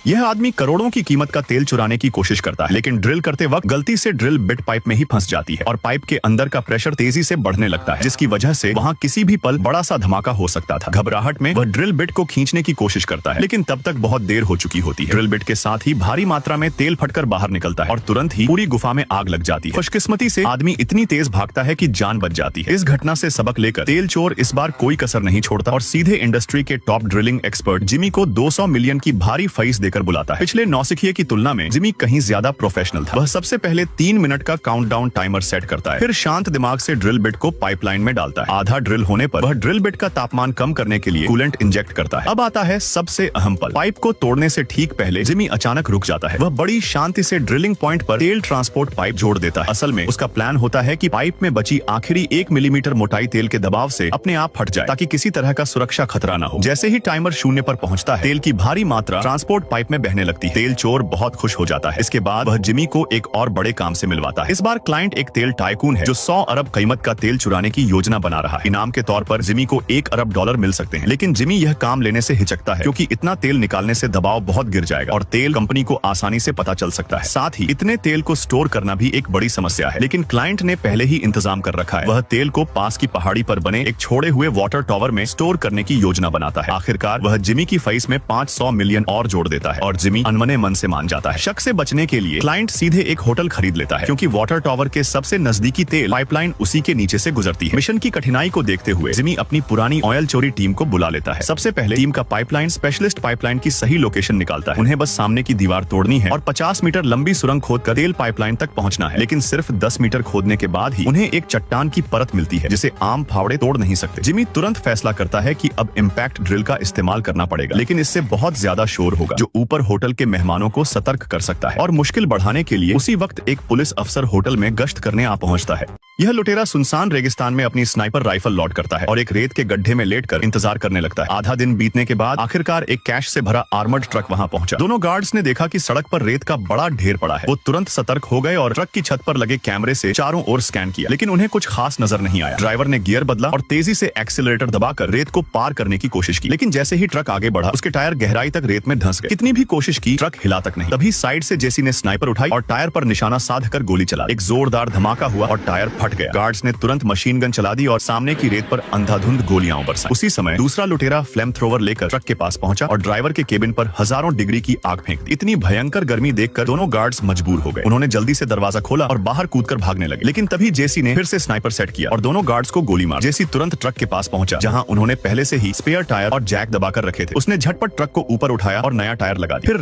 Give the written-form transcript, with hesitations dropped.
यह आदमी करोड़ों की कीमत का तेल चुराने की कोशिश करता है, लेकिन ड्रिल करते वक्त गलती से ड्रिल बिट पाइप में ही फंस जाती है और पाइप के अंदर का प्रेशर तेजी से बढ़ने लगता है, जिसकी वजह से वहाँ किसी भी पल बड़ा सा धमाका हो सकता था। घबराहट में वह ड्रिल बिट को खींचने की कोशिश करता है, लेकिन तब तक बहुत देर हो चुकी होती है। ड्रिल बिट के साथ ही भारी मात्रा में तेल फटकर बाहर निकलता है और तुरंत ही पूरी गुफा में आग लग जाती है। खुशकिस्मती से आदमी इतनी तेज भागता है कि जान बच जाती है। इस घटना से सबक लेकर तेल चोर इस बार कोई कसर नहीं छोड़ता और सीधे इंडस्ट्री के टॉप ड्रिलिंग एक्सपर्ट जिमी को 200 मिलियन की भारी फीस देकर बुलाता है। पिछले नौसिखिए की तुलना में जिमी कहीं ज्यादा प्रोफेशनल था। वह सबसे पहले 3 मिनट का काउंटडाउन टाइमर सेट करता है, फिर शांत दिमाग से ड्रिल बिट को पाइपलाइन में डालता है। आधा ड्रिल होने पर वह ड्रिल बिट का तापमान कम करने के लिए कूलेंट इंजेक्ट करता है। अब आता है सबसे अहम पल। पाइप को तोड़ने से ठीक पहले जिमी अचानक रुक जाता है। वह बड़ी शांति से ड्रिलिंग पॉइंट पर तेल ट्रांसपोर्ट पाइप जोड़ देता है। असल में उसका प्लान होता है कि पाइप में बची आखिरी 1 मिलीमीटर मोटाई तेल के दबाव से अपने आप फट जाए, ताकि किसी तरह का सुरक्षा खतरा न हो। जैसे ही टाइमर 0 पर पहुंचता है, तेल की भारी मात्रा ट्रांसपोर्ट पाइप में बहने लगती है। तेल चोर बहुत खुश हो जाता है। इसके बाद वह जिमी को एक और बड़े काम से मिलवाता है। इस बार क्लाइंट एक तेल टाइकून है जो 100 अरब कीमत का तेल चुराने की योजना बना रहा है। इनाम के तौर पर जिमी को $1 अरब मिल सकते हैं, लेकिन जिमी यह काम लेने से हिचकता है, क्योंकि इतना तेल निकालने से दबाव बहुत गिर जाएगा और तेल कंपनी को आसानी से पता चल सकता है। साथ ही इतने तेल को स्टोर करना भी एक बड़ी समस्या है, लेकिन क्लाइंट ने पहले ही इंतजाम कर रखा है। वह तेल को पास की पहाड़ी पर बने एक छोड़े हुए वाटर टॉवर में स्टोर करने की योजना बनाता है। आखिरकार वह जिमी की फीस में 500 मिलियन और जोड़ देता है और जिमी अनमने मन से मान जाता है। शक से बचने के लिए क्लाइंट सीधे एक होटल खरीद लेता है, क्योंकि वाटर टॉवर के सबसे नजदीकी तेल पाइपलाइन उसी के नीचे से गुजरती है। मिशन की कठिनाई को देखते हुए जिमी अपनी पुरानी ऑयल चोरी टीम को बुला लेता है। सबसे पहले टीम का पाइपलाइन स्पेशलिस्ट पाइपलाइन की सही लोकेशन निकालता है। उन्हें बस सामने की दीवार तोड़नी है और 50 मीटर लंबी सुरंग खोदकर तेल पाइपलाइन तक पहुंचना है। लेकिन सिर्फ 10 मीटर खोदने के बाद ही उन्हें एक चट्टान की परत मिलती है, जिसे आम फावड़े तोड़ नहीं सकते। जिमी तुरंत फैसला करता है कि अब इम्पैक्ट ड्रिल का इस्तेमाल करना पड़ेगा, लेकिन इससे बहुत ज्यादा शोर होगा जो ऊपर होटल के मेहमानों को सतर्क कर सकता है। और मुश्किल बढ़ाने के लिए उसी वक्त एक पुलिस अफसर होटल में गश्त करने आ पहुंचता है। यह लुटेरा सुनसान रेगिस्तान में अपनी स्नाइपर राइफल लॉड करता है और एक रेत के गड्ढे में लेटकर इंतजार करने लगता है। आधा दिन बीतने के बाद आखिरकार एक कैश से भरा आर्मर्ड ट्रक वहां पहुंचा। दोनों गार्ड्स ने देखा कि सड़क पर रेत का बड़ा ढेर पड़ा है। वो तुरंत सतर्क हो गए और ट्रक की छत पर लगे कैमरे से चारों ओर स्कैन किया, लेकिन उन्हें कुछ खास नजर नहीं आया। ड्राइवर ने गियर बदला और तेजी से एक्सीलरेटर दबाकर रेत को पार करने की कोशिश की, लेकिन जैसे ही ट्रक आगे बढ़ा उसके टायर गहराई तक रेत में धंस गए। कितनी भी कोशिश की, ट्रक हिला तक नहीं। तभी साइड से जेसी ने स्नाइपर उठाई और टायर पर निशाना साधकर गोली चला। एक जोरदार धमाका हुआ और टायर फट गया। गार्ड्स ने तुरंत मशीन गन चला दी और सामने की रेत पर अंधाधुंध गोलियां बरसाई। उसी समय दूसरा लुटेरा फ्लेम थ्रोवर लेकर ट्रक के पास पहुंचा और ड्राइवर के केबिन पर हजारों डिग्री की आग फेंक दी। इतनी भयंकर गर्मी देखकर दोनों गार्ड्स मजबूर हो गए। उन्होंने जल्दी से दरवाजा खोला और बाहर कूदकर भागने लगे, लेकिन तभी जेसी ने फिर से स्नाइपर सेट किया और दोनों गार्ड्स को गोली मार। जेसी तुरंत ट्रक के पास पहुंचा, जहां उन्होंने पहले से ही स्पेयर टायर और जैक दबाकर रखे थे। उसने झटपट ट्रक को ऊपर उठाया और नया टायर लगा दिया। फिर